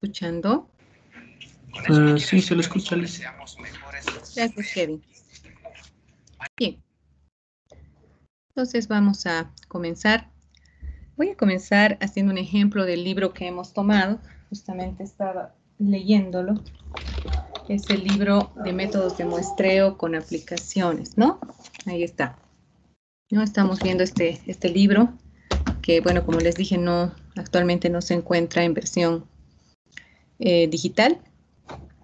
escuchando? Sí, se lo escucha, Liz. Gracias, Kevin. Bien. Entonces vamos a comenzar. Voy a comenzar haciendo un ejemplo del libro que hemos tomado. Justamente estaba leyéndolo. Es el libro de métodos de muestreo con aplicaciones, ¿no? Ahí está. ¿No? Estamos viendo este libro que, bueno, como les dije, actualmente no se encuentra en versión digital.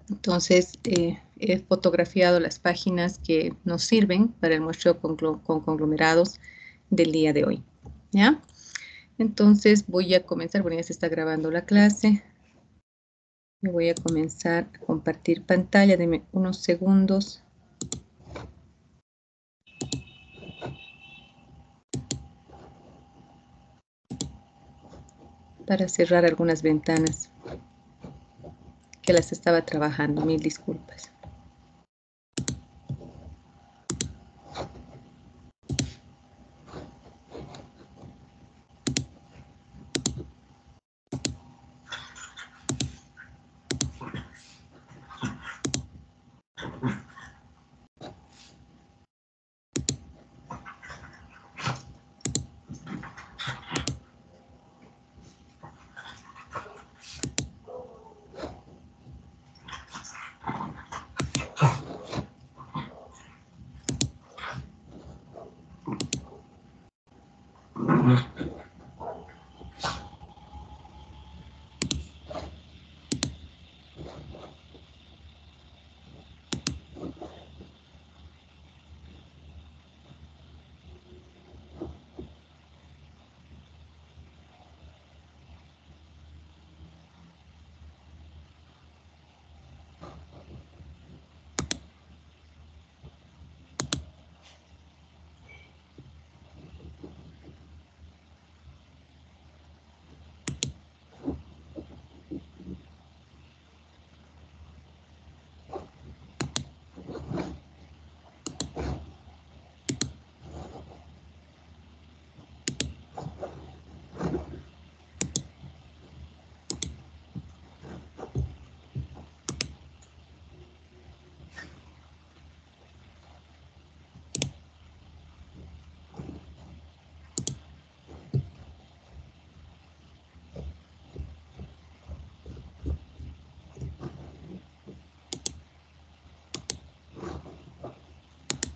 Entonces, he fotografiado las páginas que nos sirven para el muestreo con conglomerados del día de hoy, ¿ya? Entonces, voy a comenzar, bueno, ya se está grabando la clase. Me voy a comenzar a compartir pantalla, denme unos segundos. Para cerrar algunas ventanas que las estaba trabajando, mil disculpas.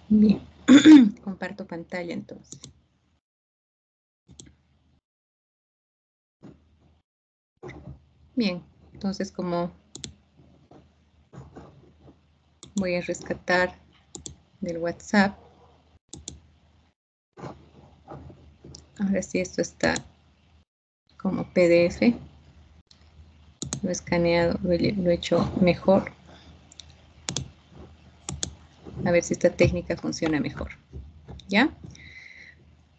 Bien, comparto pantalla entonces. Bien, entonces como voy a rescatar del WhatsApp. Ahora sí, esto está como PDF. Lo he escaneado, lo he hecho mejor. A ver si esta técnica funciona mejor. ¿Ya?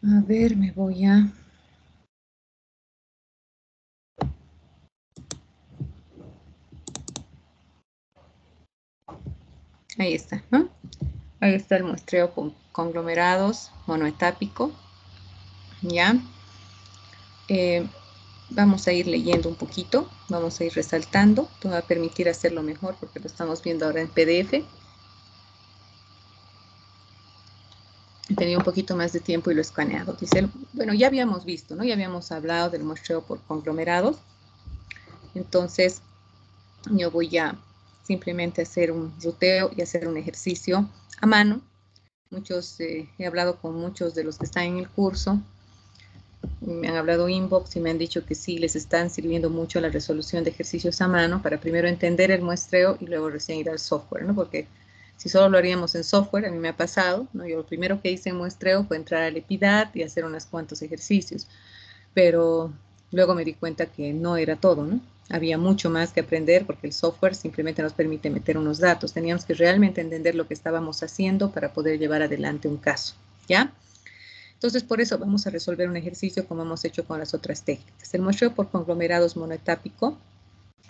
A ver, me voy a... Ahí está, ¿no? Ahí está el muestreo con conglomerados monoetápico. ¿Ya? Vamos a ir leyendo un poquito, vamos a ir resaltando. Esto va a permitir hacerlo mejor porque lo estamos viendo ahora en PDF. He tenido un poquito más de tiempo y lo he escaneado. Dice, bueno, ya habíamos visto, ¿no? Ya habíamos hablado del muestreo por conglomerados. Entonces, yo voy a simplemente hacer un ruteo y hacer un ejercicio a mano. He hablado con muchos de los que están en el curso. Me han hablado inbox y me han dicho que sí, les están sirviendo mucho la resolución de ejercicios a mano para primero entender el muestreo y luego recién ir al software, ¿no? Porque si solo lo haríamos en software, a mí me ha pasado, ¿no? Yo lo primero que hice en muestreo fue entrar al EPIDAT y hacer unos cuantos ejercicios, pero luego me di cuenta que no era todo, ¿no? Había mucho más que aprender porque el software simplemente nos permite meter unos datos. Teníamos que realmente entender lo que estábamos haciendo para poder llevar adelante un caso, ¿ya? Entonces, por eso vamos a resolver un ejercicio como hemos hecho con las otras técnicas. El muestreo por conglomerados monoetápico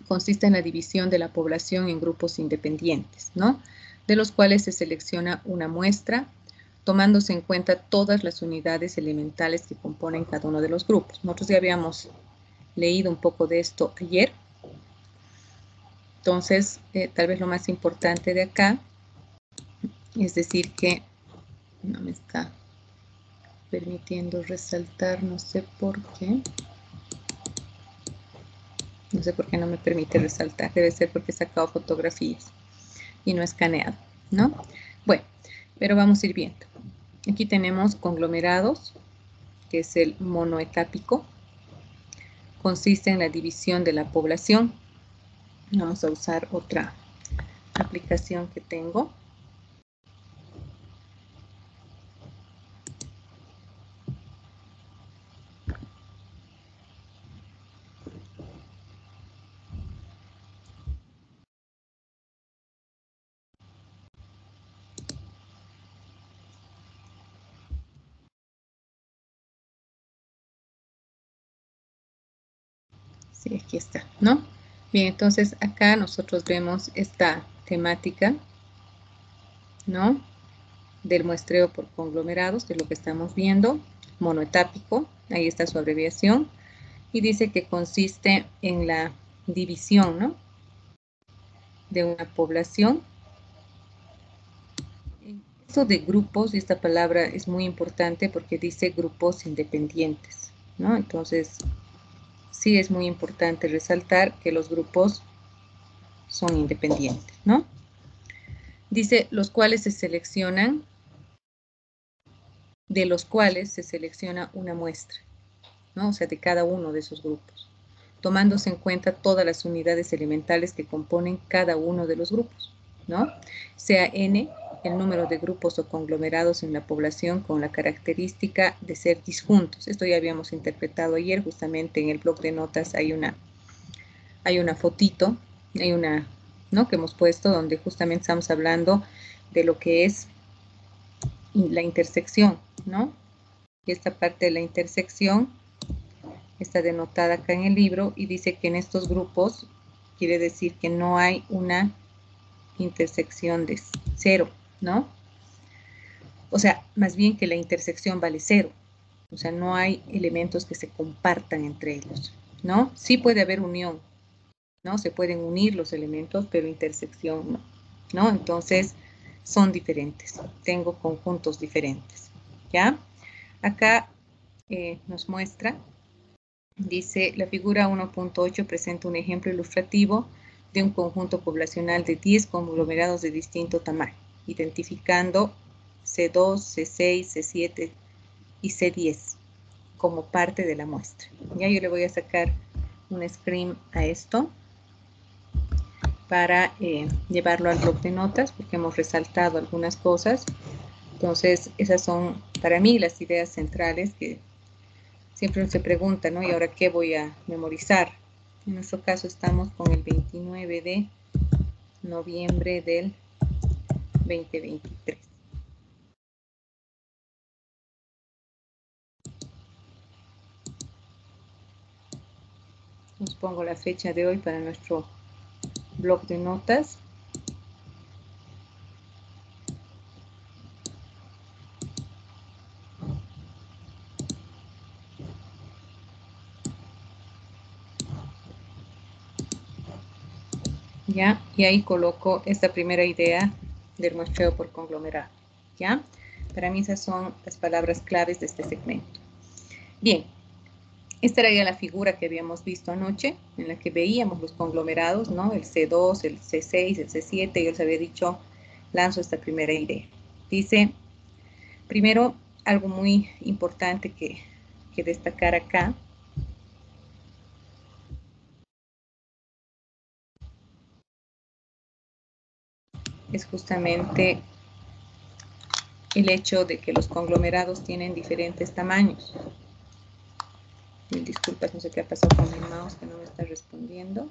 consiste en la división de la población en grupos independientes, ¿no? De los cuales se selecciona una muestra, tomándose en cuenta todas las unidades elementales que componen cada uno de los grupos. Nosotros ya habíamos leído un poco de esto ayer. Entonces, tal vez lo más importante de acá es decir que no me está permitiendo resaltar, no sé por qué. No sé por qué no me permite resaltar. Debe ser porque he sacado fotografías y no he escaneado, ¿no? Bueno, pero vamos a ir viendo. Aquí tenemos conglomerados, que es el monoetápico. Consiste en la división de la población. Vamos a usar otra aplicación que tengo. Sí, aquí está, ¿no? Bien, entonces acá nosotros vemos esta temática, ¿no? Del muestreo por conglomerados, que es lo que estamos viendo, monoetápico, ahí está su abreviación, y dice que consiste en la división, ¿no? De una población. Esto de grupos, y esta palabra es muy importante porque dice grupos independientes, ¿no? Entonces, sí es muy importante resaltar que los grupos son independientes, ¿no? Dice, los cuales se seleccionan, de los cuales se selecciona una muestra, ¿no? O sea, de cada uno de esos grupos, tomándose en cuenta todas las unidades elementales que componen cada uno de los grupos, ¿no? Sea n el número de grupos o conglomerados en la población con la característica de ser disjuntos. Esto ya habíamos interpretado ayer, justamente en el blog de notas hay una fotito, hay una, ¿no? Que hemos puesto donde justamente estamos hablando de lo que es la intersección, ¿no? Y esta parte de la intersección está denotada acá en el libro y dice que en estos grupos quiere decir que no hay una intersección de cero, ¿no? O sea, más bien que la intersección vale cero. O sea, no hay elementos que se compartan entre ellos, ¿no? Sí puede haber unión, ¿no? Se pueden unir los elementos, pero intersección no, ¿no? Entonces, son diferentes. Tengo conjuntos diferentes, ¿ya? Acá nos muestra, dice, la figura 1.8 presenta un ejemplo ilustrativo de un conjunto poblacional de 10 conglomerados de distinto tamaño, identificando C2, C6, C7 y C10 como parte de la muestra. Ya yo le voy a sacar un screen a esto para llevarlo al blog de notas, porque hemos resaltado algunas cosas. Entonces, esas son para mí las ideas centrales que siempre se pregunta, ¿no? ¿Y ahora qué voy a memorizar? En nuestro caso estamos con el 29 de noviembre del 2023. Os pongo la fecha de hoy para nuestro blog de notas. ¿Ya? Y ahí coloco esta primera idea del muestreo por conglomerado, ¿ya? Para mí esas son las palabras claves de este segmento. Bien, esta era ya la figura que habíamos visto anoche, en la que veíamos los conglomerados, ¿no? El C2, el C6, el C7, yo les había dicho, lanzo esta primera idea. Dice, primero, algo muy importante que destacar acá, es justamente el hecho de que los conglomerados tienen diferentes tamaños. Mil disculpas, no sé qué ha pasado con mi mouse que no me está respondiendo.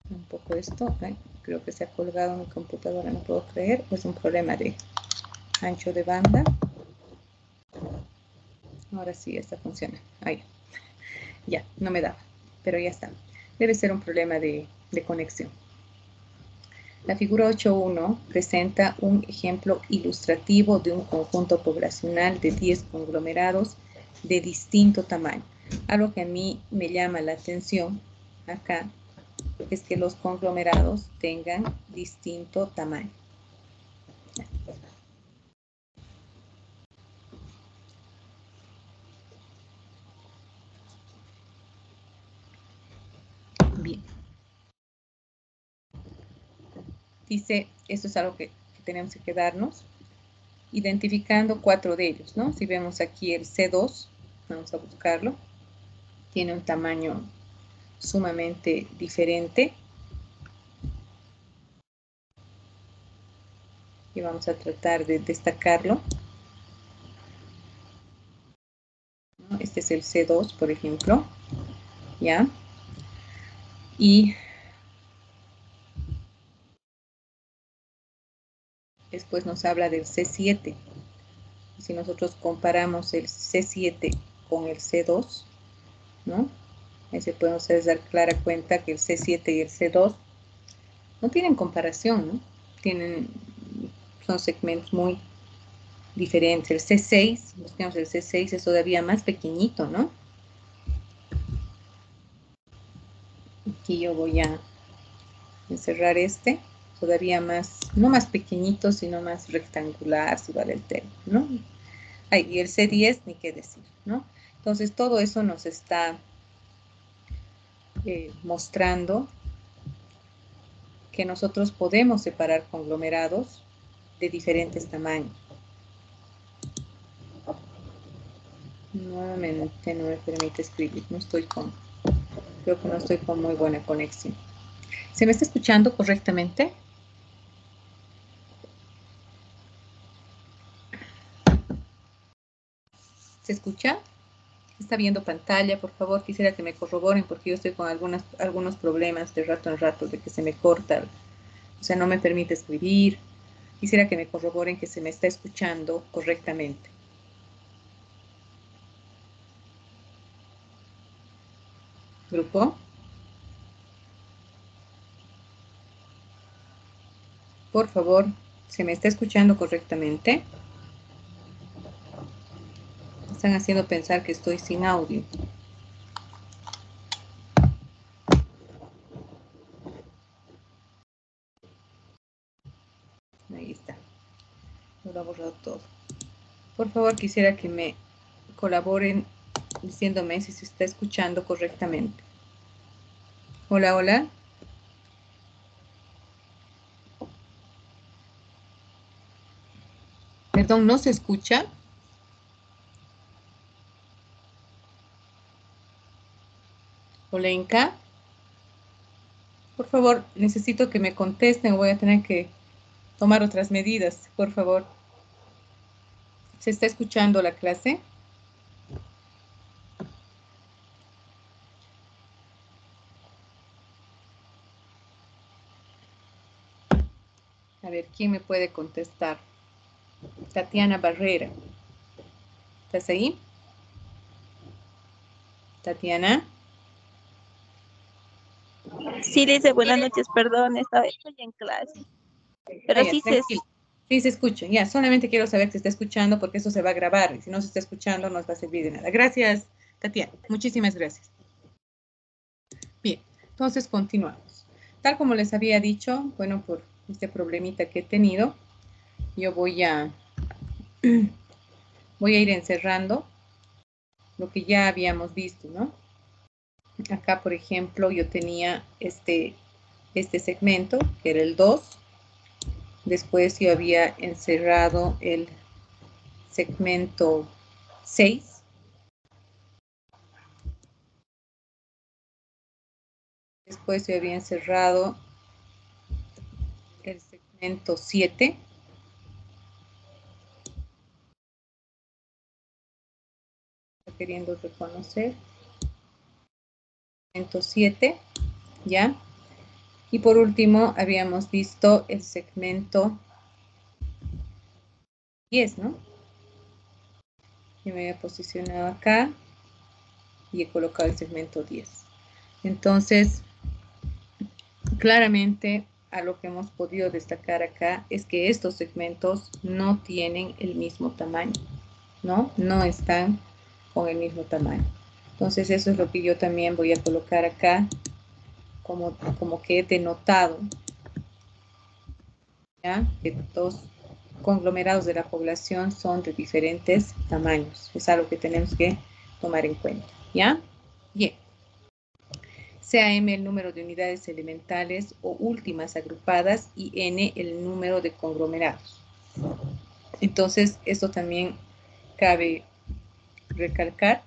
Un poco esto, creo que se ha colgado mi computadora, no puedo creer, es un problema de ancho de banda. Ahora sí, esta funciona. Ahí. Ya, no me daba, pero ya está. Debe ser un problema de conexión. La figura 8.1 presenta un ejemplo ilustrativo de un conjunto poblacional de 10 conglomerados de distinto tamaño. Algo que a mí me llama la atención acá es que los conglomerados tengan distinto tamaño. Bien. Dice, esto es algo que tenemos que quedarnos, identificando 4 de ellos, ¿no? Si vemos aquí el C2, vamos a buscarlo, tiene un tamaño sumamente diferente. Y vamos a tratar de destacarlo. Este es el C2, por ejemplo, ¿ya? Y después nos habla del C7. Si nosotros comparamos el C7 con el C2, ¿no? Ahí se pueden ustedes dar clara cuenta que el C7 y el C2 no tienen comparación, ¿no? Son segmentos muy diferentes. El C6, busquemos el C6, es todavía más pequeñito, ¿no? Aquí yo voy a encerrar este, todavía más, no más pequeñito, sino más rectangular, si vale el término, ¿no? Ay, y el C10, ni qué decir, ¿no? Entonces, todo eso nos está mostrando que nosotros podemos separar conglomerados de diferentes tamaños. Nuevamente no me permite escribir, creo que no estoy con muy buena conexión. ¿Se me está escuchando correctamente? ¿Se escucha? ¿Está viendo pantalla? Por favor, quisiera que me corroboren porque yo estoy con algunos problemas de rato en rato, de que se me corta, o sea, no me permite escribir. Quisiera que me corroboren que se me está escuchando correctamente. Grupo. Por favor, ¿se me está escuchando correctamente? Están haciendo pensar que estoy sin audio. Ahí está. Lo he borrado todo. Por favor, quisiera que me colaboren diciéndome si se está escuchando correctamente. Hola, hola. Perdón, ¿no se escucha? Olenka. Por favor, necesito que me contesten. Voy a tener que tomar otras medidas, por favor. ¿Se está escuchando la clase? A ver, ¿quién me puede contestar? Tatiana Barrera. ¿Estás ahí? Tatiana. Sí, dice buenas noches, perdón, estoy en clase. Pero Ya, sí sí se escucha. Ya, solamente quiero saber si está escuchando porque eso se va a grabar. Y si no se está escuchando, no nos va a servir de nada. Gracias, Tatiana. Muchísimas gracias. Bien, entonces continuamos. Tal como les había dicho, bueno, por este problemita que he tenido, yo voy a ir encerrando lo que ya habíamos visto, ¿no? Acá, por ejemplo, yo tenía este segmento, que era el 2. Después yo había encerrado el segmento 6. Después yo había encerrado el segmento 7. Estoy queriendo reconocer. Segmento 7, ¿ya? Y por último, habíamos visto el segmento 10, ¿no? Yo me había posicionado acá y he colocado el segmento 10. Entonces, claramente, a lo que hemos podido destacar acá es que estos segmentos no tienen el mismo tamaño, ¿no? No están con el mismo tamaño. Entonces, eso es lo que yo también voy a colocar acá como que he denotado, ¿ya? Que dos conglomerados de la población son de diferentes tamaños. Es algo que tenemos que tomar en cuenta, ¿ya? Bien. Sea M el número de unidades elementales o últimas agrupadas y N el número de conglomerados. Entonces, esto también cabe recalcar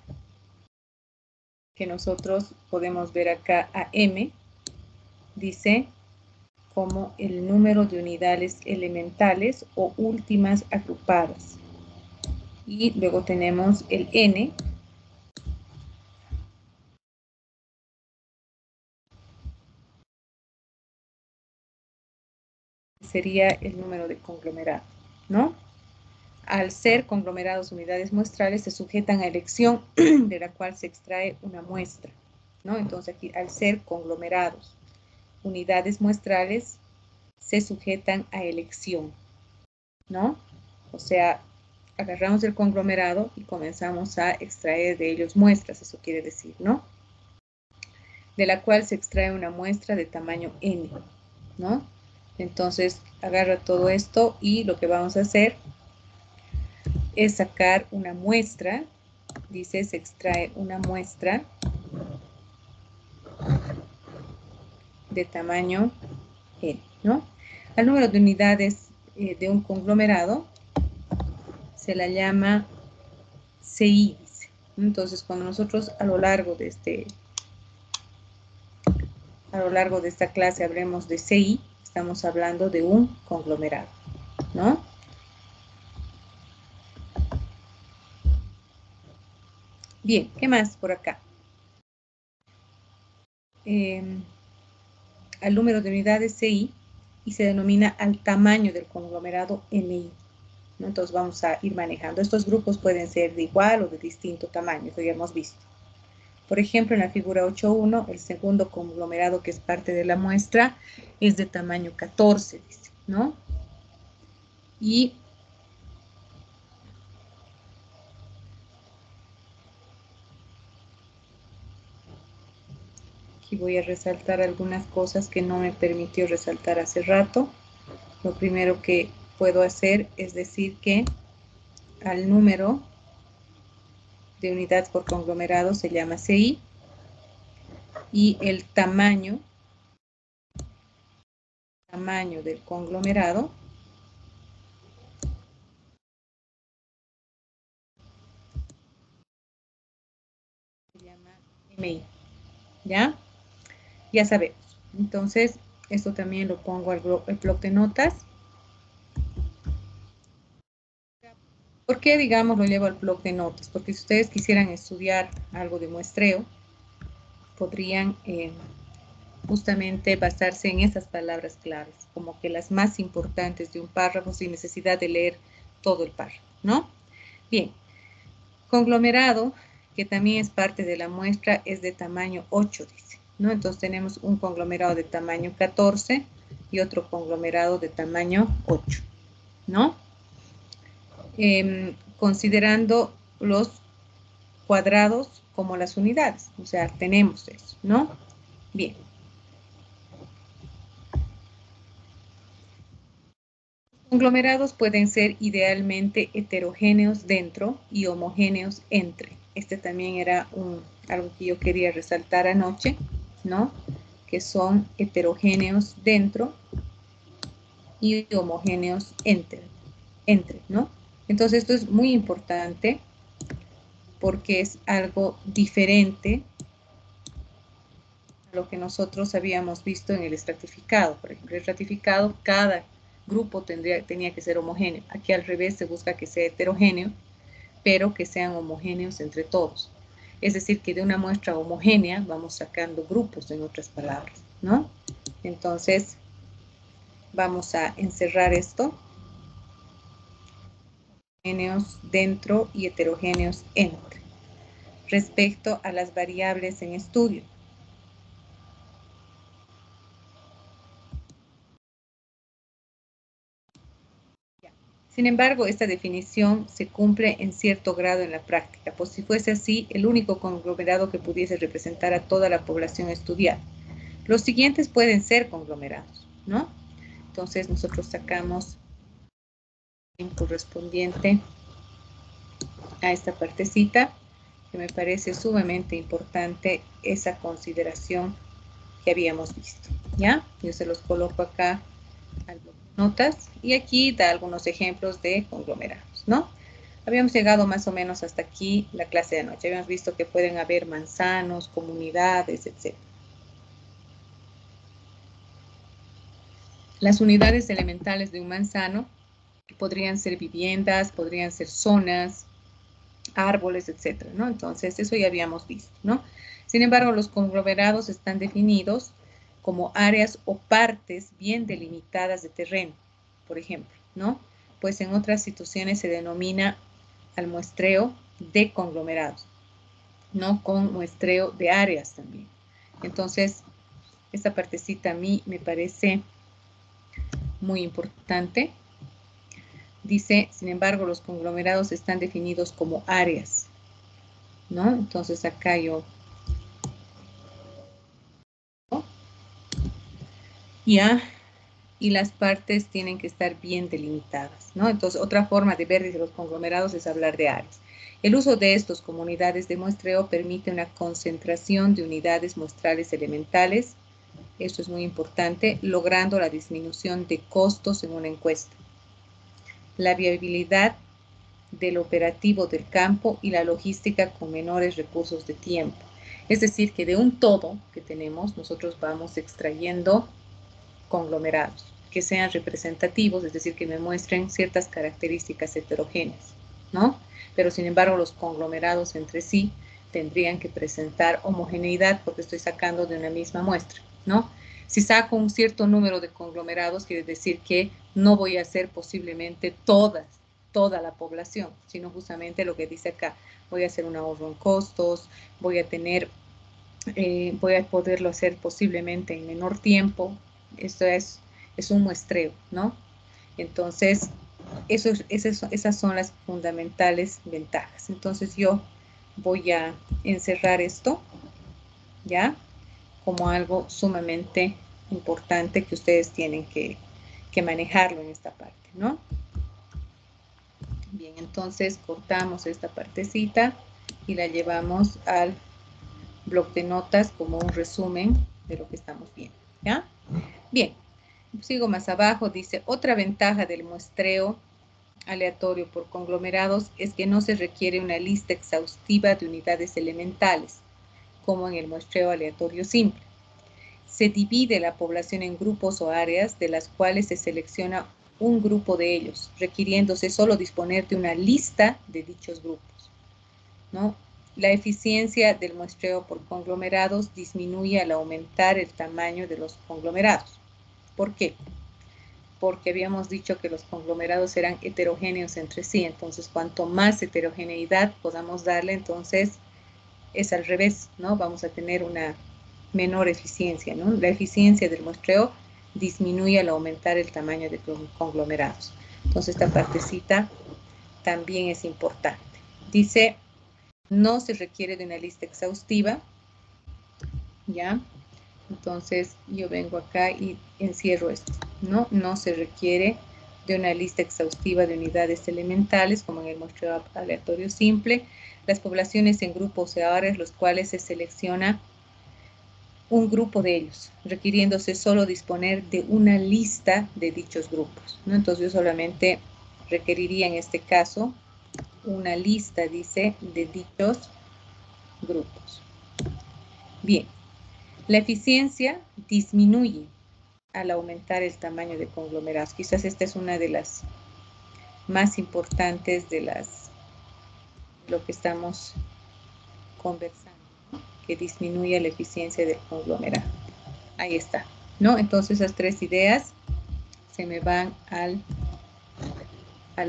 que nosotros podemos ver acá a M, dice, como el número de unidades elementales o últimas agrupadas. Y luego tenemos el N, sería el número de conglomerado, ¿no? Al ser conglomerados unidades muestrales, se sujetan a elección de la cual se extrae una muestra, ¿no? Entonces aquí, al ser conglomerados unidades muestrales, se sujetan a elección, ¿no? O sea, agarramos el conglomerado y comenzamos a extraer de ellos muestras, eso quiere decir, ¿no? De la cual se extrae una muestra de tamaño n, ¿no? Entonces, agarra todo esto y lo que vamos a hacer es sacar una muestra, dice, se extrae una muestra de tamaño n, ¿no? Al número de unidades de un conglomerado se la llama CI, dice. Entonces, cuando nosotros a lo largo de esta clase hablemos de CI, estamos hablando de un conglomerado, ¿no? Bien, ¿qué más por acá? Al número de unidades CI y se denomina al tamaño del conglomerado MI, ¿no? Entonces vamos a ir manejando. Estos grupos pueden ser de igual o de distinto tamaño, eso ya hemos visto. Por ejemplo, en la figura 8.1, el segundo conglomerado que es parte de la muestra es de tamaño 14, dice, ¿no? Y aquí voy a resaltar algunas cosas que no me permitió resaltar hace rato. Lo primero que puedo hacer es decir que al número de unidades por conglomerado se llama CI y el tamaño del conglomerado se llama MI, ¿ya? Ya sabemos. Entonces, esto también lo pongo al bloc de notas. ¿Por qué, digamos, lo llevo al bloc de notas? Porque si ustedes quisieran estudiar algo de muestreo, podrían justamente basarse en esas palabras claves, como que las más importantes de un párrafo sin necesidad de leer todo el párrafo, ¿no? Bien, conglomerado, que también es parte de la muestra, es de tamaño 8, dice, ¿no? Entonces tenemos un conglomerado de tamaño 14 y otro conglomerado de tamaño 8, ¿no? Considerando los cuadrados como las unidades, o sea, tenemos eso, ¿no? Bien. Conglomerados pueden ser idealmente heterogéneos dentro y homogéneos entre. Este también era algo que yo quería resaltar anoche, ¿no? Que son heterogéneos dentro y homogéneos entre, ¿no? Entonces esto es muy importante porque es algo diferente a lo que nosotros habíamos visto en el estratificado. Por ejemplo, el estratificado, cada grupo tenía que ser homogéneo. Aquí al revés se busca que sea heterogéneo, pero que sean homogéneos entre todos. Es decir, que de una muestra homogénea vamos sacando grupos, en otras palabras, ¿no? Entonces, vamos a encerrar esto. Homogéneos dentro y heterogéneos entre. Respecto a las variables en estudio. Sin embargo, esta definición se cumple en cierto grado en la práctica, pues si fuese así, el único conglomerado que pudiese representar a toda la población estudiada. Los siguientes pueden ser conglomerados, ¿no? Entonces nosotros sacamos el correspondiente a esta partecita, que me parece sumamente importante esa consideración que habíamos visto, ¿ya? Yo se los coloco acá al bloc de notas y aquí da algunos ejemplos de conglomerados, ¿no? Habíamos llegado más o menos hasta aquí la clase de anoche. Habíamos visto que pueden haber manzanos, comunidades, etc. Las unidades elementales de un manzano podrían ser viviendas, podrían ser zonas, árboles, etcétera, ¿no? Entonces, eso ya habíamos visto, ¿no? Sin embargo, los conglomerados están definidos como áreas o partes bien delimitadas de terreno, por ejemplo, ¿no? Pues en otras situaciones se denomina al muestreo de conglomerados, ¿no? Con muestreo de áreas también. Entonces, esta partecita a mí me parece muy importante. Dice, sin embargo, los conglomerados están definidos como áreas, ¿no? Entonces acá yo, ¿no? Ya, y las partes tienen que estar bien delimitadas, ¿no? Entonces, otra forma de ver los conglomerados es hablar de áreas. El uso de estas comunidades de muestreo permite una concentración de unidades muestrales elementales, esto es muy importante, logrando la disminución de costos en una encuesta, la viabilidad del operativo del campo y la logística con menores recursos de tiempo. Es decir, que de un todo que tenemos, nosotros vamos extrayendo conglomerados que sean representativos, es decir, que me muestren ciertas características heterogéneas, ¿no? Pero sin embargo, los conglomerados entre sí tendrían que presentar homogeneidad porque estoy sacando de una misma muestra, ¿no? Si saco un cierto número de conglomerados, quiere decir que no voy a hacer posiblemente toda la población, sino justamente lo que dice acá, voy a hacer un ahorro en costos, voy a tener, voy a poderlo hacer posiblemente en menor tiempo. Esto es un muestreo, ¿no? Entonces, esas son las fundamentales ventajas. Entonces yo voy a encerrar esto, ¿ya? Como algo sumamente importante que ustedes tienen que manejarlo en esta parte, ¿no? Bien, entonces cortamos esta partecita y la llevamos al bloc de notas como un resumen de lo que estamos viendo, ¿ya? Bien, sigo más abajo, dice, otra ventaja del muestreo aleatorio por conglomerados es que no se requiere una lista exhaustiva de unidades elementales, como en el muestreo aleatorio simple. Se divide la población en grupos o áreas de las cuales se selecciona un grupo de ellos, requiriéndose solo disponer de una lista de dichos grupos, ¿no? La eficiencia del muestreo por conglomerados disminuye al aumentar el tamaño de los conglomerados. ¿Por qué? Porque habíamos dicho que los conglomerados eran heterogéneos entre sí, entonces cuanto más heterogeneidad podamos darle, entonces es al revés, ¿no? Vamos a tener una menor eficiencia, ¿no? La eficiencia del muestreo disminuye al aumentar el tamaño de los conglomerados. Entonces esta partecita también es importante. Dice, no se requiere de una lista exhaustiva, ¿ya? Entonces yo vengo acá y encierro esto, ¿no? No se requiere de una lista exhaustiva de unidades elementales, como en el muestreo aleatorio simple. Las poblaciones en grupos o áreas, los cuales se selecciona un grupo de ellos, requiriéndose solo disponer de una lista de dichos grupos, ¿no? Entonces yo solamente requeriría en este caso una lista, dice, de dichos grupos. Bien, la eficiencia disminuye al aumentar el tamaño de conglomerados. Quizás esta es una de las más importantes de lo que estamos conversando, ¿no? Que disminuye la eficiencia del conglomerado. Ahí está, ¿no? Entonces esas tres ideas se me van al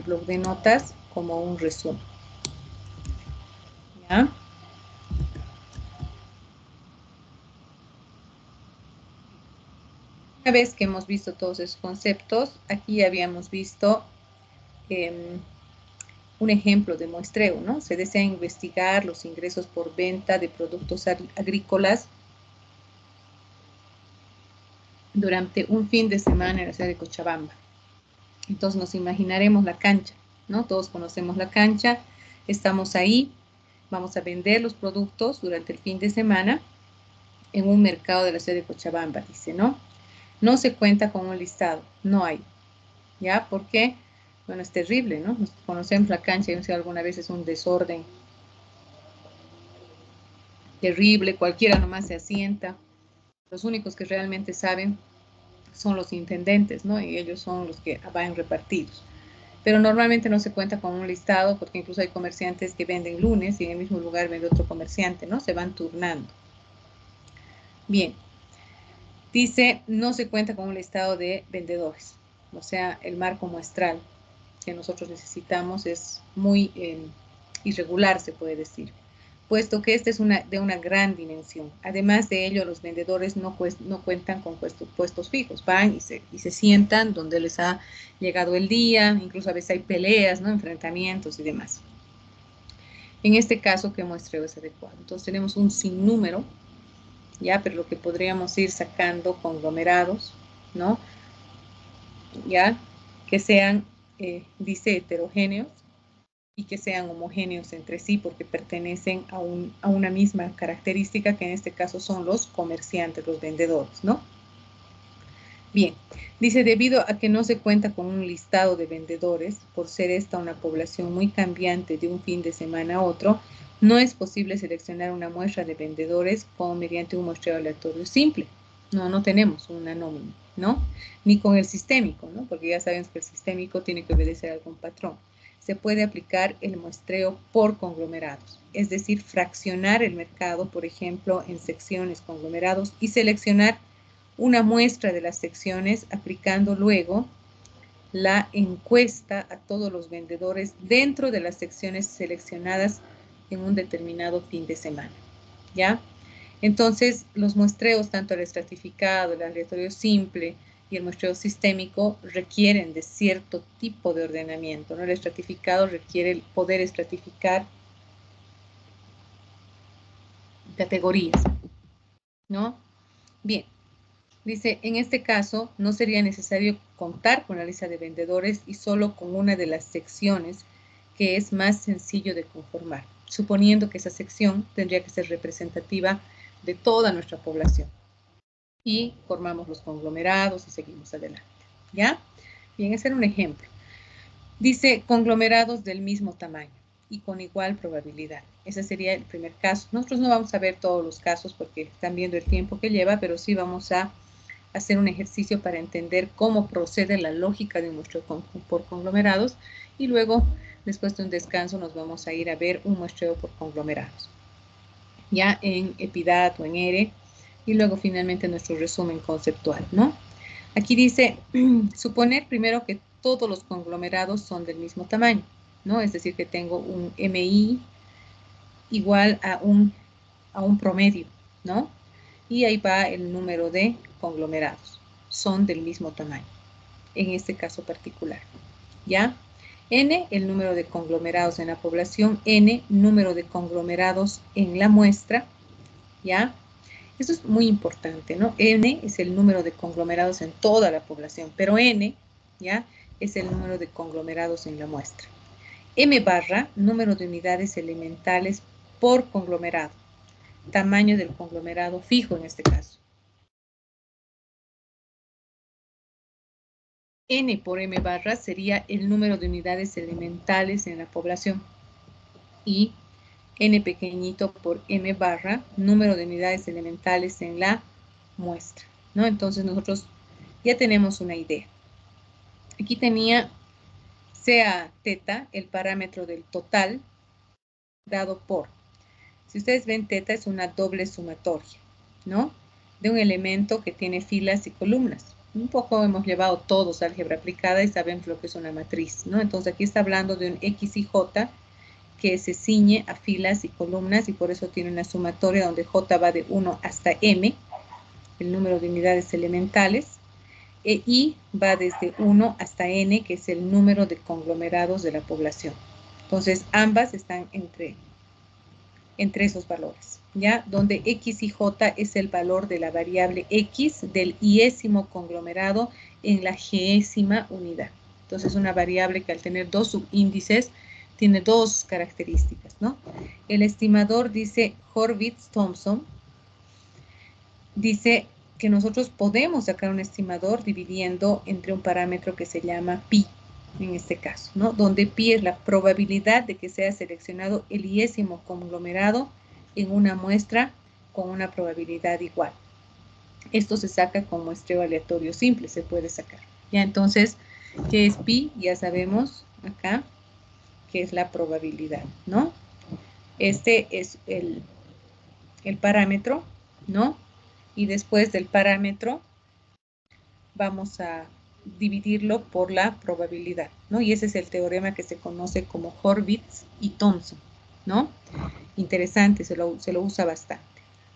bloc de notas como un resumen, ¿ya? Una vez que hemos visto todos esos conceptos, aquí habíamos visto un ejemplo de muestreo, ¿no? Se desea investigar los ingresos por venta de productos agrícolas durante un fin de semana en la ciudad de Cochabamba. Entonces nos imaginaremos la cancha, ¿no? Todos conocemos la cancha, estamos ahí, vamos a vender los productos durante el fin de semana en un mercado de la ciudad de Cochabamba, dice, ¿no? No se cuenta con un listado, no hay, ¿ya? ¿Por qué? Bueno, es terrible, ¿no? Nos conocemos la cancha y alguna vez es un desorden terrible, cualquiera nomás se asienta. Los únicos que realmente saben son los intendentes, ¿no? Y ellos son los que van repartidos. Pero normalmente no se cuenta con un listado porque incluso hay comerciantes que venden lunes y en el mismo lugar vende otro comerciante, ¿no? Se van turnando. Bien, dice, no se cuenta con un listado de vendedores, o sea, el marco muestral que nosotros necesitamos es muy irregular, se puede decir, puesto que este es de una gran dimensión. Además de ello, los vendedores no cuentan con puestos fijos, van y se sientan donde les ha llegado el día, incluso a veces hay peleas, ¿no? Enfrentamientos y demás. En este caso, ¿qué muestreo es adecuado? Entonces tenemos un sinnúmero, ya, pero lo que podríamos ir sacando conglomerados, ¿no? Ya, que sean, dice, heterogéneos, y que sean homogéneos entre sí porque pertenecen a una misma característica que en este caso son los comerciantes, los vendedores, ¿no? Bien, dice, debido a que no se cuenta con un listado de vendedores, por ser esta una población muy cambiante de un fin de semana a otro, no es posible seleccionar una muestra de vendedores como mediante un muestreo aleatorio simple. No tenemos una nómina, ¿no? Ni con el sistémico, ¿no? Porque ya sabemos que el sistémico tiene que obedecer a algún patrón. Se puede aplicar el muestreo por conglomerados, es decir, fraccionar el mercado, por ejemplo, en secciones conglomerados y seleccionar una muestra de las secciones aplicando luego la encuesta a todos los vendedores dentro de las secciones seleccionadas en un determinado fin de semana, ¿ya? Entonces, los muestreos, tanto el estratificado, el aleatorio simple y el muestreo sistémico, requieren de cierto tipo de ordenamiento, ¿no? El estratificado requiere el poder estratificar categorías, ¿no? Bien. Dice, en este caso, no sería necesario contar con la lista de vendedores y solo con una de las secciones que es más sencillo de conformar, suponiendo que esa sección tendría que ser representativa de toda nuestra población. Y formamos los conglomerados y seguimos adelante. ¿Ya? Bien, ese era un ejemplo. Dice, conglomerados del mismo tamaño y con igual probabilidad. Ese sería el primer caso. Nosotros no vamos a ver todos los casos porque están viendo el tiempo que lleva, pero sí vamos a hacer un ejercicio para entender cómo procede la lógica de un muestreo por conglomerados y luego, después de un descanso, nos vamos a ir a ver un muestreo por conglomerados, ya en EPIDAT o en ERE, y luego finalmente nuestro resumen conceptual, ¿no? Aquí dice, suponer primero que todos los conglomerados son del mismo tamaño, ¿no? Es decir, que tengo un MI igual a un promedio, ¿no? Y ahí va el número de conglomerados. Son del mismo tamaño, en este caso particular. ¿Ya? N, el número de conglomerados en la población. N, número de conglomerados en la muestra. ¿Ya? Eso es muy importante, ¿no? N es el número de conglomerados en toda la población, pero N, ¿ya? Es el número de conglomerados en la muestra. M barra, número de unidades elementales por conglomerado. Tamaño del conglomerado fijo en este caso. N por M barra sería el número de unidades elementales en la población. Y N pequeñito por M barra, número de unidades elementales en la muestra, ¿no? Entonces nosotros ya tenemos una idea. Aquí tenía sea teta, el parámetro del total, dado por. Si ustedes ven, teta es una doble sumatoria, ¿no? De un elemento que tiene filas y columnas. Un poco hemos llevado todos a álgebra aplicada y sabemos lo que es una matriz, ¿no? Entonces aquí está hablando de un X y J que se ciñe a filas y columnas y por eso tiene una sumatoria donde J va de 1 hasta M, el número de unidades elementales, e I va desde 1 hasta N, que es el número de conglomerados de la población. Entonces ambas están entre entre esos valores, ¿ya? Donde X y J es el valor de la variable X del iésimo conglomerado en la gésima unidad. Entonces, una variable que al tener dos subíndices tiene dos características, ¿no? El estimador, dice Horvitz-Thompson, dice que nosotros podemos sacar un estimador dividiendo entre un parámetro que se llama pi, en este caso, ¿no? Donde pi es la probabilidad de que sea seleccionado el iésimo conglomerado en una muestra con una probabilidad igual. Esto se saca con muestreo aleatorio simple, se puede sacar. Ya, entonces, ¿qué es pi? Ya sabemos acá que es la probabilidad, ¿no? Este es el parámetro, ¿no? Y después del parámetro vamos a dividirlo por la probabilidad, ¿no? Y ese es el teorema que se conoce como Horvitz y Thompson, ¿no? Interesante, se lo usa bastante.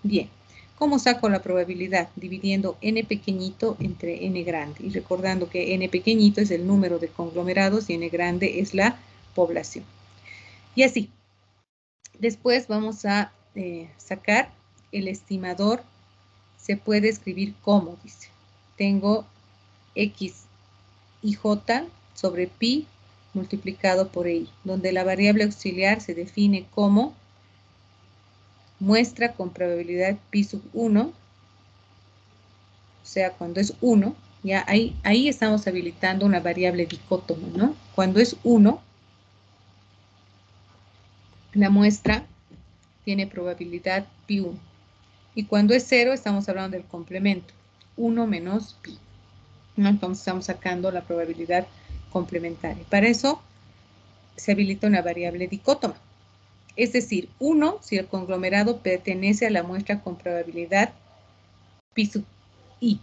Bien, ¿cómo saco la probabilidad? Dividiendo n pequeñito entre n grande. Y recordando que n pequeñito es el número de conglomerados y n grande es la población. Y así. Después vamos a sacar el estimador. Se puede escribir como, dice. Tengo X y J sobre pi multiplicado por I, donde la variable auxiliar se define como muestra con probabilidad pi sub 1, o sea, cuando es 1, ya ahí estamos habilitando una variable dicótoma, ¿no? Cuando es 1, la muestra tiene probabilidad pi 1. Y cuando es 0, estamos hablando del complemento, 1 menos pi. ¿No? Entonces estamos sacando la probabilidad complementaria. Para eso se habilita una variable dicótoma. Es decir, 1 si el conglomerado pertenece a la muestra con probabilidad pi sub i.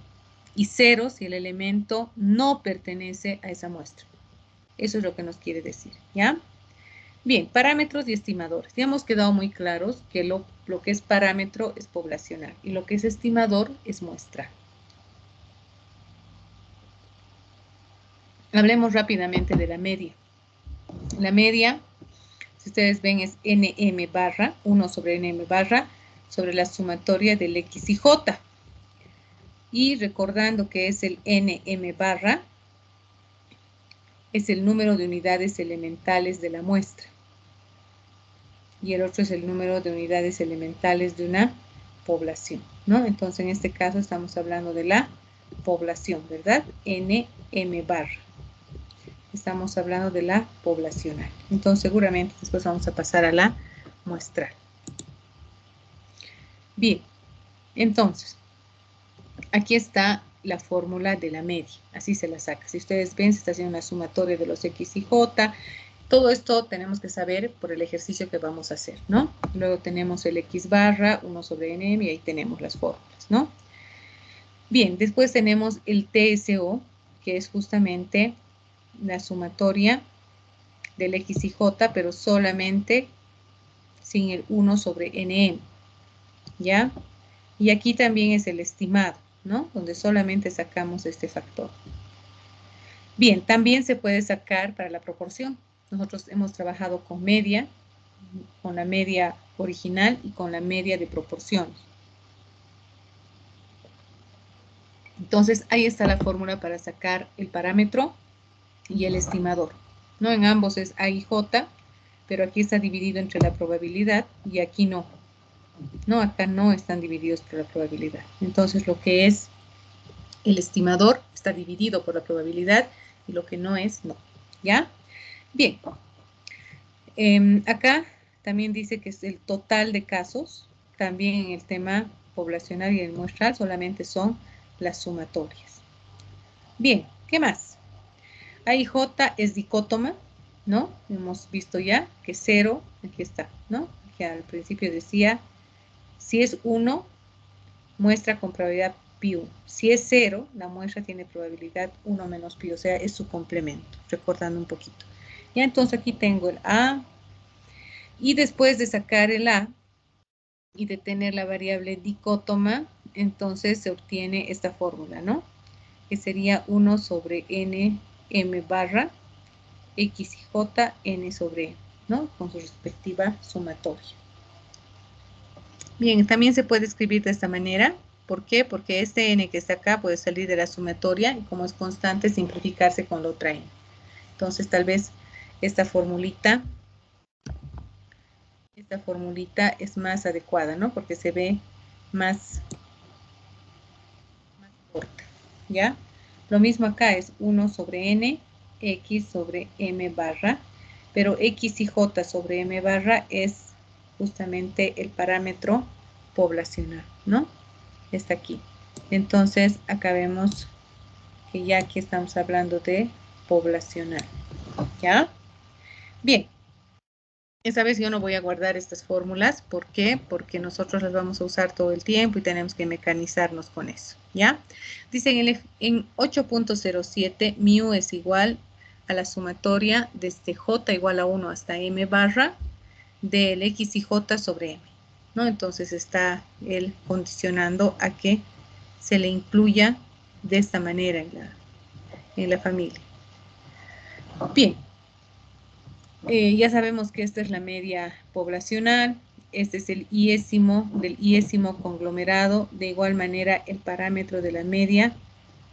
Y 0 si el elemento no pertenece a esa muestra. Eso es lo que nos quiere decir, ¿ya? Bien, parámetros y estimadores. Ya hemos quedado muy claros que lo que es parámetro es poblacional y lo que es estimador es muestral. Hablemos rápidamente de la media. La media, si ustedes ven, es nm barra, 1 sobre nm barra, sobre la sumatoria del x y j. Y recordando que es el nm barra, es el número de unidades elementales de la muestra. Y el otro es el número de unidades elementales de una población, ¿no? Entonces, en este caso estamos hablando de la población, ¿verdad? nm barra. Estamos hablando de la poblacional. Entonces, seguramente después vamos a pasar a la muestral. Bien, entonces, aquí está la fórmula de la media. Así se la saca. Si ustedes ven, se está haciendo una sumatoria de los x y j. Todo esto tenemos que saber por el ejercicio que vamos a hacer, ¿no? Luego tenemos el x barra, 1 sobre nm, y ahí tenemos las fórmulas, ¿no? Bien, después tenemos el TSO, que es justamente la sumatoria del x y j, pero solamente sin el 1 sobre nm, ¿ya? Y aquí también es el estimado, ¿no? Donde solamente sacamos este factor. Bien, también se puede sacar para la proporción. Nosotros hemos trabajado con media, con la media original y con la media de proporciones. Entonces, ahí está la fórmula para sacar el parámetro y el estimador, ¿no? En ambos es A y J, pero aquí está dividido entre la probabilidad y aquí no. No, acá no están divididos por la probabilidad. Entonces, lo que es el estimador está dividido por la probabilidad y lo que no es, no. ¿Ya? Bien. Acá también dice que es el total de casos. También en el tema poblacional y el muestral solamente son las sumatorias. Bien, ¿qué más? AIJ es dicótoma, ¿no? Hemos visto ya que 0, aquí está, ¿no? Que al principio decía, si es 1, muestra con probabilidad pi 1. Si es 0, la muestra tiene probabilidad 1 menos pi, o sea, es su complemento, recordando un poquito. Ya, entonces aquí tengo el A, y después de sacar el A y de tener la variable dicótoma, entonces se obtiene esta fórmula, ¿no? Que sería 1 sobre n m barra x y j n sobre n, ¿no? Con su respectiva sumatoria. Bien, también se puede escribir de esta manera. ¿Por qué? Porque este n que está acá puede salir de la sumatoria y como es constante, simplificarse con la otra n. Entonces, tal vez esta formulita es más adecuada, ¿no? Porque se ve más corta, ¿ya? Lo mismo acá es 1 sobre n, x sobre m barra, pero x y j sobre m barra es justamente el parámetro poblacional, ¿no? Está aquí. Entonces, acá vemos que ya aquí estamos hablando de poblacional, ¿ya? Bien. Esta vez yo no voy a guardar estas fórmulas. ¿Por qué? Porque nosotros las vamos a usar todo el tiempo y tenemos que mecanizarnos con eso, ¿ya? Dicen en 8.07, mu es igual a la sumatoria desde j igual a 1 hasta m barra del x y j sobre m, ¿no? Entonces está él condicionando a que se le incluya de esta manera en la familia. Bien. Ya sabemos que esta es la media poblacional, este es el iésimo del iésimo conglomerado, de igual manera el parámetro de la media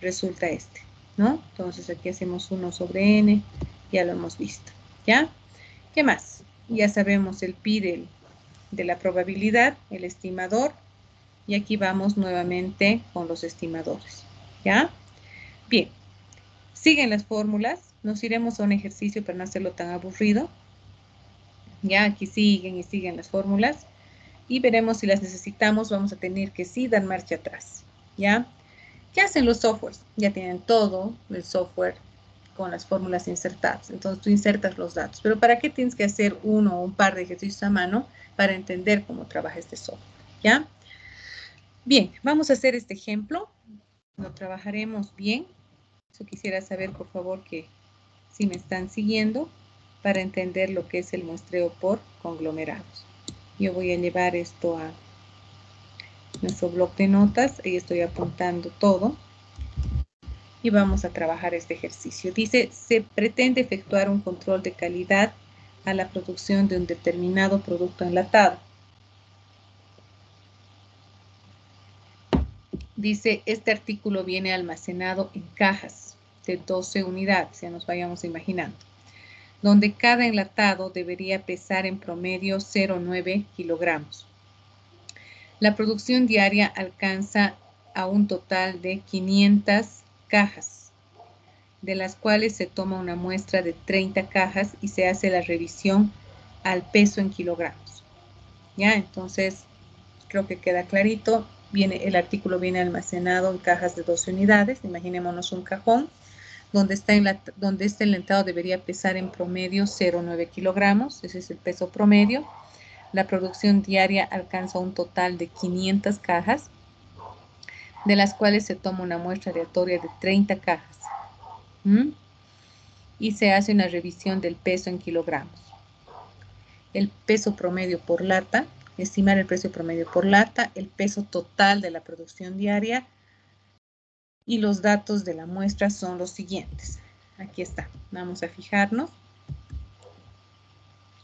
resulta este, ¿no? Entonces aquí hacemos 1 sobre n, ya lo hemos visto, ¿ya? ¿Qué más? Ya sabemos el pi de la probabilidad, el estimador, y aquí vamos nuevamente con los estimadores, ¿ya? Bien, siguen las fórmulas, nos iremos a un ejercicio para no hacerlo tan aburrido. Ya aquí siguen y siguen las fórmulas y veremos si las necesitamos. Vamos a tener que sí dar marcha atrás, ¿ya? ¿Qué hacen los softwares? Ya tienen todo el software con las fórmulas insertadas. Entonces tú insertas los datos. Pero ¿para qué tienes que hacer uno o un par de ejercicios a mano? Para entender cómo trabaja este software, ¿ya? Bien, vamos a hacer este ejemplo. Lo trabajaremos bien. Yo quisiera saber, por favor, que si me están siguiendo para entender lo que es el muestreo por conglomerados. Yo voy a llevar esto a nuestro bloc de notas. Ahí estoy apuntando todo. Y vamos a trabajar este ejercicio. Dice, se pretende efectuar un control de calidad a la producción de un determinado producto enlatado. Dice, este artículo viene almacenado en cajas de 12 unidades, ya nos vayamos imaginando, donde cada enlatado debería pesar en promedio 0,9 kilogramos. La producción diaria alcanza a un total de 500 cajas, de las cuales se toma una muestra de 30 cajas y se hace la revisión al peso en kilogramos. Ya, entonces creo que queda clarito. El artículo viene almacenado en cajas de 12 unidades. Imaginémonos un cajón donde este enlatado debería pesar en promedio 0,9 kilogramos. Ese es el peso promedio. La producción diaria alcanza un total de 500 cajas, de las cuales se toma una muestra aleatoria de 30 cajas. Y se hace una revisión del peso en kilogramos. El peso promedio por lata, estimar el precio promedio por lata, el peso total de la producción diaria y los datos de la muestra son los siguientes. Aquí está, vamos a fijarnos.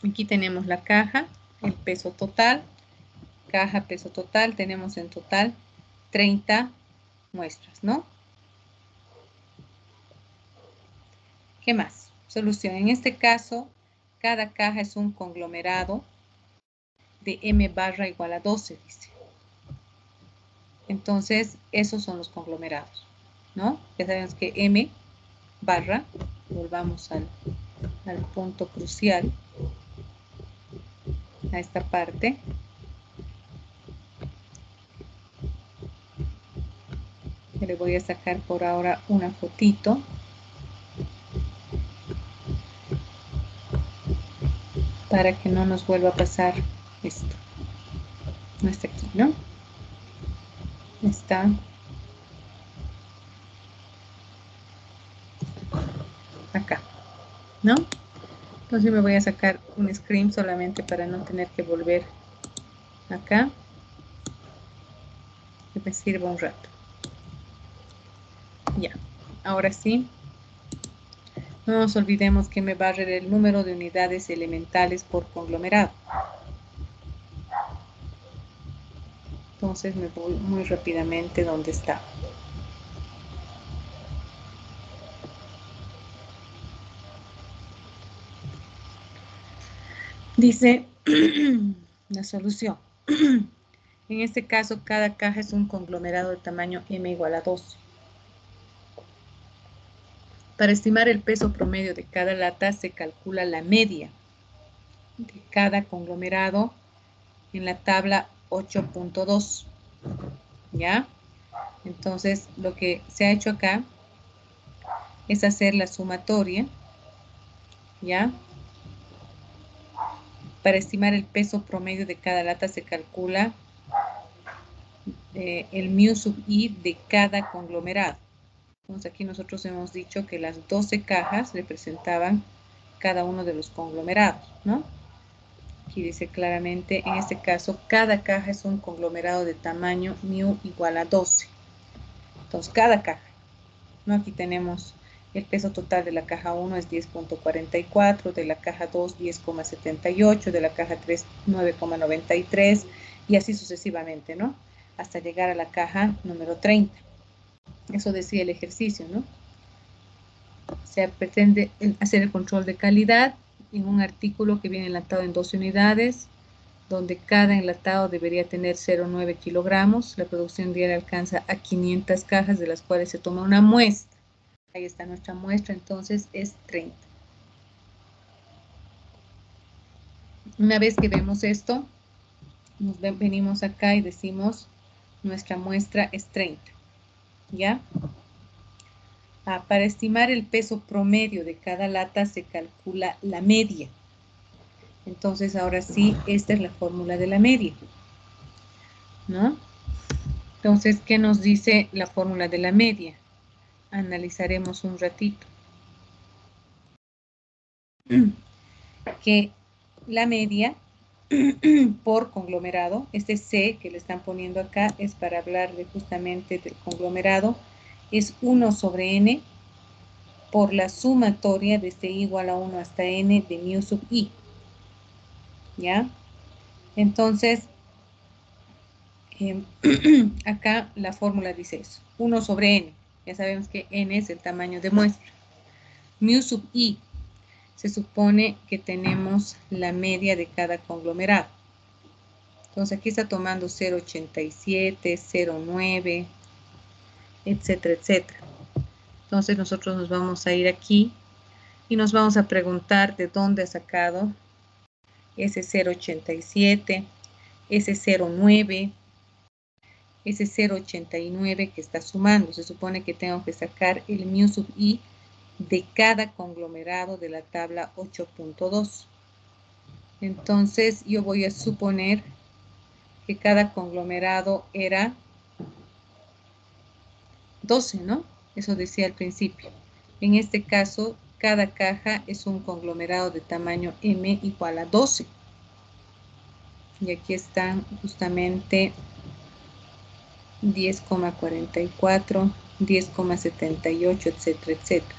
Aquí tenemos la caja, el peso total, caja, peso total, tenemos en total 30 muestras, ¿no? ¿Qué más? Solución. En este caso, cada caja es un conglomerado de m barra igual a 12, dice. Entonces, esos son los conglomerados, ¿no? Ya sabemos que m barra, volvamos al punto crucial, a esta parte. Le voy a sacar por ahora una fotito. Para que no nos vuelva a pasar esto. No está aquí, ¿no? Está acá, ¿no? Entonces me voy a sacar un screen solamente para no tener que volver acá. Que me sirva un rato. Ya, ahora sí. No nos olvidemos que me va a barrer el número de unidades elementales por conglomerado. Entonces me voy muy rápidamente donde está. Dice la solución. En este caso, cada caja es un conglomerado de tamaño M igual a 12. Para estimar el peso promedio de cada lata, se calcula la media de cada conglomerado en la tabla 8.2. ¿Ya? Entonces, lo que se ha hecho acá es hacer la sumatoria, ¿ya? Para estimar el peso promedio de cada lata se calcula el mu sub i de cada conglomerado. Entonces aquí nosotros hemos dicho que las 12 cajas representaban cada uno de los conglomerados, ¿no? Aquí dice claramente, en este caso, cada caja es un conglomerado de tamaño mu igual a 12. Entonces, cada caja, ¿no? Aquí tenemos el peso total de la caja 1 es 10.44, de la caja 2 10.78, de la caja 3 9.93 y así sucesivamente, ¿no? Hasta llegar a la caja número 30. Eso decía el ejercicio, ¿no? Se pretende hacer el control de calidad en un artículo que viene enlatado en 12 unidades, donde cada enlatado debería tener 0,9 kilogramos. La producción diaria alcanza a 500 cajas, de las cuales se toma una muestra. Ahí está nuestra muestra, entonces es 30. Una vez que vemos esto, venimos acá y decimos, nuestra muestra es 30. ¿Ya? Para estimar el peso promedio de cada lata se calcula la media. Entonces, ahora sí, esta es la fórmula de la media, ¿no? Entonces, ¿qué nos dice la fórmula de la media? Analizaremos un ratito. Que la media por conglomerado, este C que le están poniendo acá es para hablar justamente del conglomerado, es 1 sobre n por la sumatoria desde igual a 1 hasta n de mu sub i. ¿Ya? Entonces, acá la fórmula dice eso, 1 sobre n. Ya sabemos que n es el tamaño de muestra. Mu sub i, se supone que tenemos la media de cada conglomerado. Entonces aquí está tomando 0,87, 0,9, etcétera, etcétera. Entonces nosotros nos vamos a ir aquí y nos vamos a preguntar de dónde ha sacado ese 0,87, ese 0,9, ese 0,89 que está sumando. Se supone que tengo que sacar el mu sub i de cada conglomerado de la tabla 8.2. Entonces yo voy a suponer que cada conglomerado era 12, ¿no? Eso decía al principio. En este caso, cada caja es un conglomerado de tamaño M igual a 12. Y aquí están justamente 10,44, 10,78, etcétera, etcétera.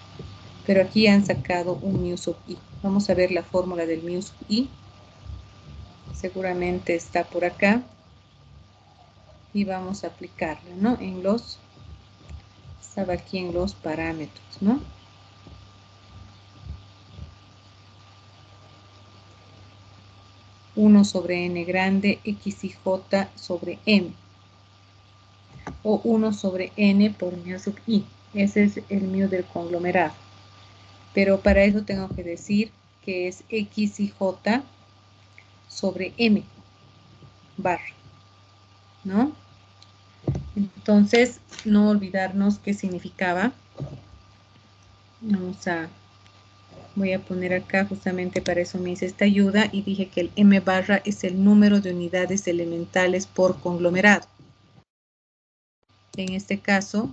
Pero aquí han sacado un mu sub i. Vamos a ver la fórmula del mu sub i. Seguramente está por acá. Y vamos a aplicarla, ¿no? Estaba aquí en los parámetros, ¿no? Uno sobre n grande, x y j sobre m. O 1 sobre n por mu sub i. Ese es el mu del conglomerado. Pero para eso tengo que decir que es x y j sobre m barra, ¿no? Entonces, no olvidarnos qué significaba. Voy a poner acá, justamente para eso me hice esta ayuda, y dije que el m barra es el número de unidades elementales por conglomerado. En este caso,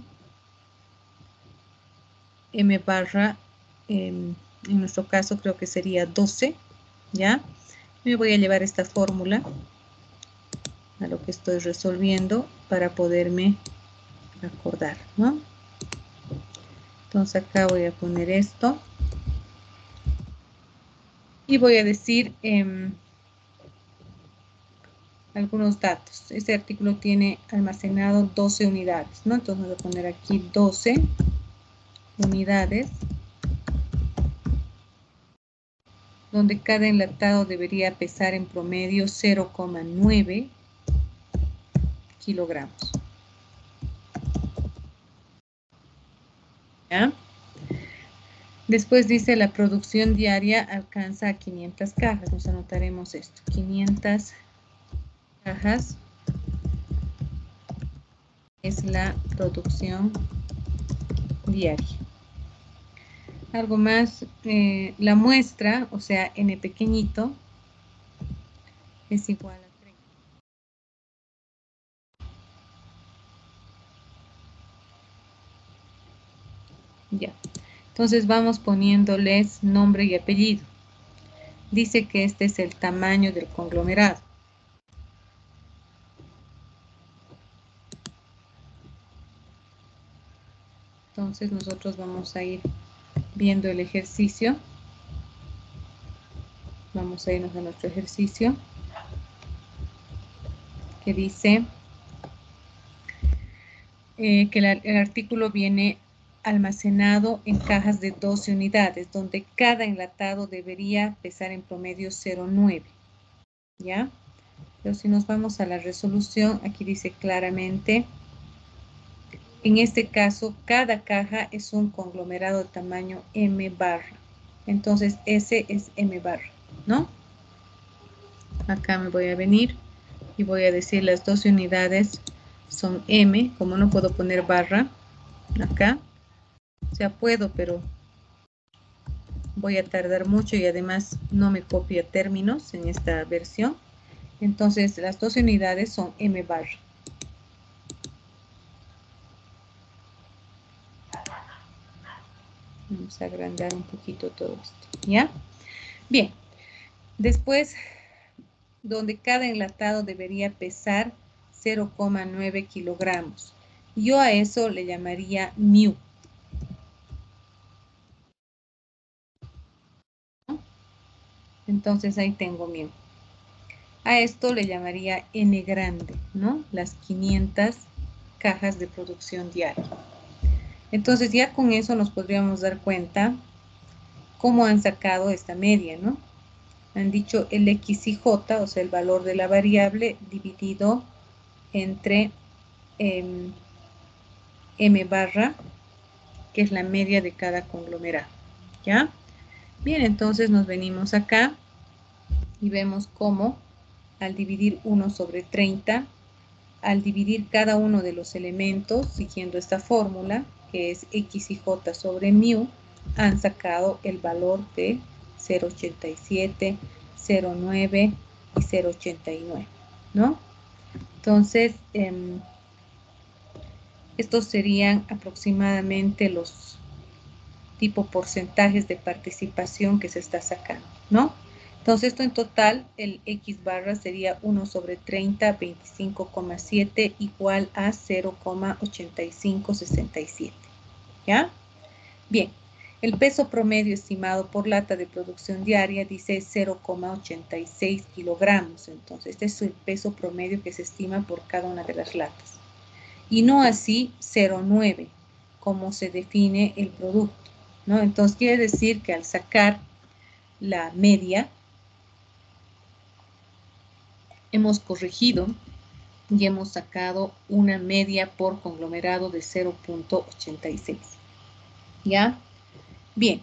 m barra, en nuestro caso creo que sería 12, ¿ya? Me voy a llevar esta fórmula a lo que estoy resolviendo para poderme acordar, ¿no? Entonces acá voy a poner esto y voy a decir algunos datos. Este artículo tiene almacenado 12 unidades, ¿no? Entonces voy a poner aquí 12 unidades, donde cada enlatado debería pesar en promedio 0,9 kilogramos. ¿Ya? Después dice la producción diaria alcanza a 500 cajas. Nos anotaremos esto. 500 cajas es la producción diaria. Algo más, la muestra, o sea, n pequeñito, es igual a 30. Ya. Entonces vamos poniéndoles nombre y apellido. Dice que este es el tamaño del conglomerado. Entonces nosotros vamos a ir viendo el ejercicio. Vamos a irnos a nuestro ejercicio, que dice que el artículo viene almacenado en cajas de 12 unidades, donde cada enlatado debería pesar en promedio 0,9. ¿Ya? Pero si nos vamos a la resolución, aquí dice claramente, en este caso, cada caja es un conglomerado de tamaño M barra. Entonces, ese es M barra, ¿no? Acá me voy a venir y voy a decir las 12 unidades son M, como no puedo poner barra acá, o sea, puedo, pero voy a tardar mucho y además no me copia términos en esta versión. Entonces, las 12 unidades son M barra. Vamos a agrandar un poquito todo esto, ¿ya? Bien, después, donde cada enlatado debería pesar 0,9 kilogramos. Yo a eso le llamaría mu. Entonces ahí tengo mu. A esto le llamaría N grande, ¿no? Las 500 cajas de producción diaria. Entonces ya con eso nos podríamos dar cuenta cómo han sacado esta media, ¿no? Han dicho el XIJ, o sea, el valor de la variable dividido entre M barra, que es la media de cada conglomerado, ¿ya? Bien, entonces nos venimos acá y vemos cómo al dividir 1 sobre 30, al dividir cada uno de los elementos siguiendo esta fórmula, que es X y J sobre mu, han sacado el valor de 0,87, 0,9 y 0,89, ¿no? Entonces, estos serían aproximadamente los tipo porcentajes de participación que se está sacando, ¿no? Entonces, esto en total, el X barra sería 1 sobre 30, 25,7 igual a 0,8567, ¿ya? Bien, el peso promedio estimado por lata de producción diaria dice 0,86 kilogramos. Entonces, este es el peso promedio que se estima por cada una de las latas. Y no así 0,9, como se define el producto, ¿no? Entonces, quiere decir que al sacar la media, hemos corregido y hemos sacado una media por conglomerado de 0,86. ¿Ya? Bien,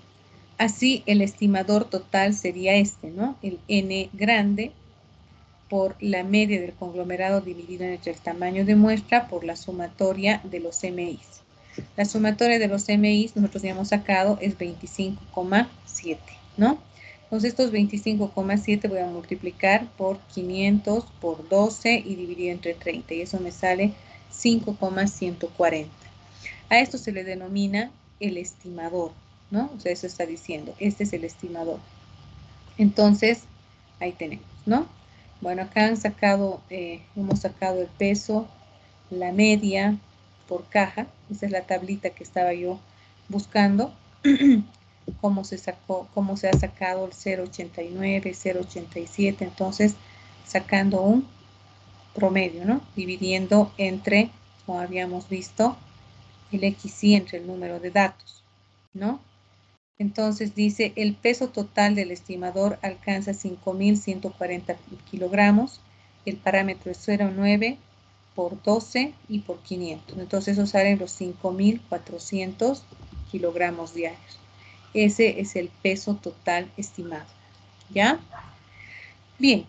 así el estimador total sería este, ¿no? El N grande por la media del conglomerado dividido entre el tamaño de muestra por la sumatoria de los MIs. La sumatoria de los MIs nosotros ya hemos sacado es 25,7, ¿no? Entonces estos 25,7 voy a multiplicar por 500 por 12 y dividir entre 30 y eso me sale 5,140. A esto se le denomina el estimador, ¿no? O sea, eso está diciendo, este es el estimador. Entonces, ahí tenemos, ¿no? Bueno, acá hemos sacado el peso, la media por caja. Esa es la tablita que estaba yo buscando. Cómo se ha sacado el 0,89, 0,87. Entonces, sacando un promedio, ¿no? Dividiendo entre, como habíamos visto, el XY entre el número de datos, ¿no? Entonces dice, el peso total del estimador alcanza 5.140 kilogramos, el parámetro es 0,9 por 12 y por 500. Entonces eso salen los 5.400 kilogramos diarios. Ese es el peso total estimado, ¿ya? Bien,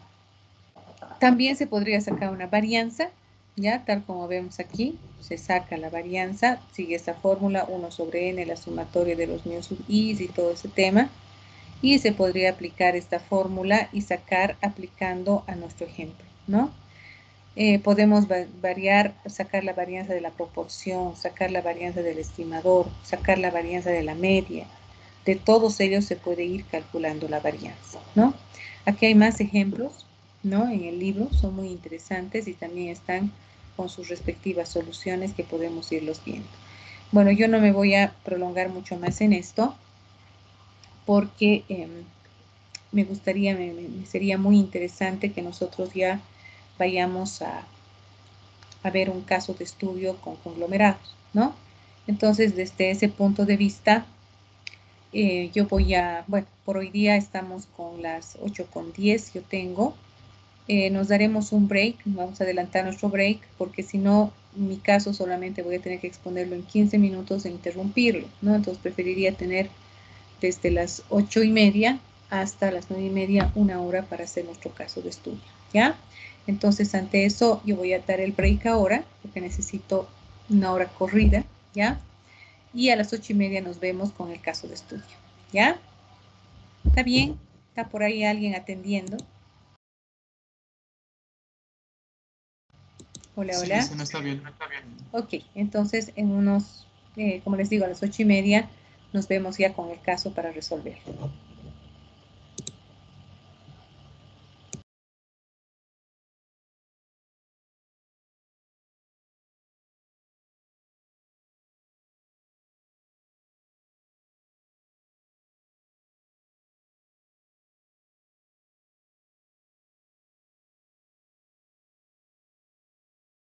también se podría sacar una varianza, ¿ya? Tal como vemos aquí, se saca la varianza, sigue esta fórmula, 1 sobre n, la sumatoria de los mu sub i y todo ese tema, y se podría aplicar esta fórmula y sacar aplicando a nuestro ejemplo, ¿no? Podemos sacar la varianza de la proporción, sacar la varianza del estimador, sacar la varianza de la media. De todos ellos se puede ir calculando la varianza, ¿no? Aquí hay más ejemplos, ¿no? En el libro son muy interesantes y también están con sus respectivas soluciones que podemos irlos viendo. Bueno, yo no me voy a prolongar mucho más en esto porque me gustaría, me sería muy interesante que nosotros ya vayamos a ver un caso de estudio con conglomerados, ¿no? Entonces, desde ese punto de vista, yo voy a, bueno, por hoy día estamos con las 8:10, yo tengo. Nos daremos un break, vamos a adelantar nuestro break, porque si no, en mi caso solamente voy a tener que exponerlo en 15 minutos e interrumpirlo, ¿no? Entonces preferiría tener desde las 8:30 hasta las 9:30 una hora para hacer nuestro caso de estudio, ¿ya? Entonces, ante eso, yo voy a dar el break ahora, porque necesito una hora corrida, ¿ya? Y a las 8:30 nos vemos con el caso de estudio, ¿ya? ¿Está bien? ¿Está por ahí alguien atendiendo? Hola, hola. Sí, está bien. Ok, entonces en unos, como les digo, a las 8:30 nos vemos ya con el caso para resolverlo.